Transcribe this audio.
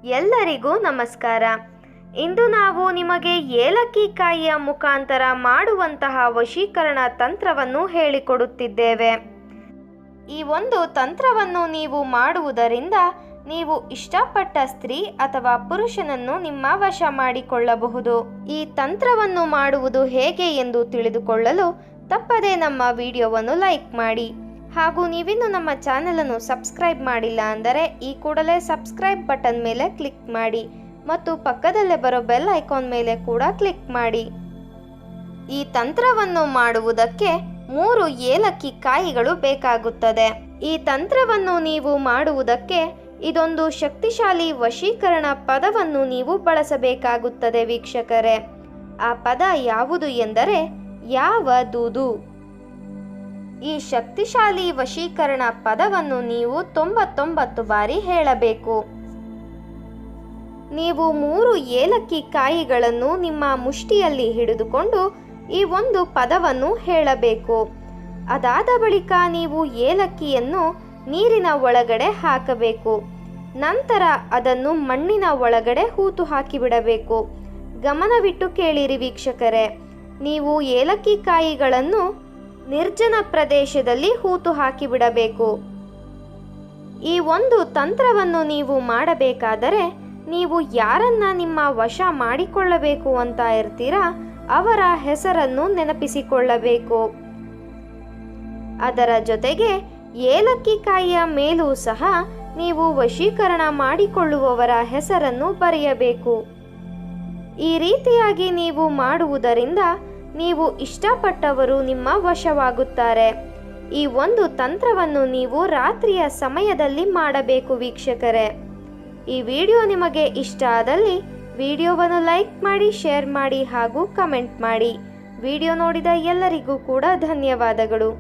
ಎಲ್ಲರಿಗೂ ನಮಸ್ಕಾರ. ಇಂದು ನಾವು ನಿಮಗೆ ಏಲಕ್ಕಿ ಕಾಯಿಯ ಮುಖಾಂತರ ಮಾಡುವಂತಹ ವಶೀಕರಣ ತಂತ್ರವನ್ನು ಹೇಳಿಕೊಡುತ್ತಿದ್ದೇವೆ. ಈ ಒಂದು ತಂತ್ರವನ್ನು ನೀವು ಮಾಡುವುದರಿಂದ ನೀವು ಇಷ್ಟಪಟ್ಟ ಸ್ತ್ರೀ ಅಥವಾ ಪುರುಷನನ್ನು ನಿಮ್ಮ ವಶ ಮಾಡಿಕೊಳ್ಳಬಹುದು. ಈ ತಂತ್ರವನ್ನು ಮಾಡುವುದು ಹೇಗೆ ಎಂದು ತಿಳಿದುಕೊಳ್ಳಲು ತಪ್ಪದೇ ನಮ್ಮ ವಿಡಿಯೋವನ್ನು ಲೈಕ್ ಮಾಡಿ. ಹಾಗೂ ನೀವಿನ್ನು ನಮ್ಮ ಚಾನೆಲನ್ನು ಸಬ್ಸ್ಕ್ರೈಬ್ ಮಾಡಿಲ್ಲ ಅಂದರೆ ಈ ಕೂಡಲೇ ಸಬ್ಸ್ಕ್ರೈಬ್ ಬಟನ್ ಮೇಲೆ ಕ್ಲಿಕ್ ಮಾಡಿ ಮತ್ತು ಪಕ್ಕದಲ್ಲೇ ಬರೋ ಬೆಲ್ ಐಕಾನ್ ಮೇಲೆ ಕೂಡ ಕ್ಲಿಕ್ ಮಾಡಿ. ಈ ತಂತ್ರವನ್ನು ಮಾಡುವುದಕ್ಕೆ 3 ಏಲಕ್ಕಿ ಕಾಯಿಗಳು ಬೇಕಾಗುತ್ತದೆ. ಈ ತಂತ್ರವನ್ನು ನೀವು ಮಾಡುವುದಕ್ಕೆ ಇದೊಂದು ಶಕ್ತಿಶಾಲಿ ವಶೀಕರಣ ಪದವನ್ನು ನೀವು ಬಳಸಬೇಕಾಗುತ್ತದೆ ವೀಕ್ಷಕರೇ. ಆ ಪದ ಯಾವುದು ಎಂದರೆ ಯಾವದುದು. ಈ ಶಕ್ತಿಶಾಲಿ ವಶೀಕರಣ ಪದವನ್ನು ನೀವು 99 ಬಾರಿ ಹೇಳಬೇಕು. ನೀವು 3 ಏಲಕ್ಕಿ ಕಾಯಿಗಳನ್ನು ನಿಮ್ಮ ಮುಷ್ಟಿಯಲ್ಲಿ ಹಿಡಿದುಕೊಂಡು ಈ ಒಂದು ಪದವನ್ನು ಹೇಳಬೇಕು. ಅದಾದ ಬಳಿಕ ನೀವು ಏಲಕ್ಕಿಯನ್ನು ನೀರಿನ ಒಳಗಡೆ ಹಾಕಬೇಕು. ನಂತರ ಅದನ್ನು ಮಣ್ಣಿನ ಒಳಗಡೆ ಹೂತು ಹಾಕಿಬಿಡಬೇಕು. ಗಮನವಿಟ್ಟು ಕೇಳಿರಿ ವೀಕ್ಷಕರೇ, ನೀವು ಏಲಕ್ಕಿ ಕಾಯಿಗಳನ್ನು ನಿರ್ಜನ ಪ್ರದೇಶದಲ್ಲಿ ಹೂತು ಹಾಕಿಬಿಡಬೇಕು. ಈ ಒಂದು ತಂತ್ರವನ್ನು ನೀವು ಮಾಡಬೇಕಾದರೆ ನೀವು ಯಾರನ್ನ ನಿಮ್ಮ ವಶ ಮಾಡಿಕೊಳ್ಳಬೇಕು ಅಂತ ಇರ್ತೀರಾ ಅವರ ಹೆಸರನ್ನು ನೆನಪಿಸಿಕೊಳ್ಳಬೇಕು. ಅದರ ಜೊತೆಗೆ ಏಲಕ್ಕಿ ಕಾಯಿಯ ಮೇಲೂ ಸಹ ನೀವು ವಶೀಕರಣ ಮಾಡಿಕೊಳ್ಳುವವರ ಹೆಸರನ್ನು ಬರೆಯಬೇಕು. ಈ ರೀತಿಯಾಗಿ ನೀವು ಮಾಡುವುದರಿಂದ ನೀವು ಇಷ್ಟಪಟ್ಟವರು ನಿಮ್ಮ ವಶವಾಗುತ್ತಾರೆ. ಈ ಒಂದು ತಂತ್ರವನ್ನು ನೀವು ರಾತ್ರಿಯ ಸಮಯದಲ್ಲಿ ಮಾಡಬೇಕು ವೀಕ್ಷಕರೇ. ಈ ವಿಡಿಯೋ ನಿಮಗೆ ಇಷ್ಟ ಆದಲ್ಲಿ ವಿಡಿಯೋವನ್ನು ಲೈಕ್ ಮಾಡಿ, ಶೇರ್ ಮಾಡಿ ಹಾಗೂ ಕಮೆಂಟ್ ಮಾಡಿ. ವಿಡಿಯೋ ನೋಡಿದ ಎಲ್ಲರಿಗೂ ಕೂಡ ಧನ್ಯವಾದಗಳು.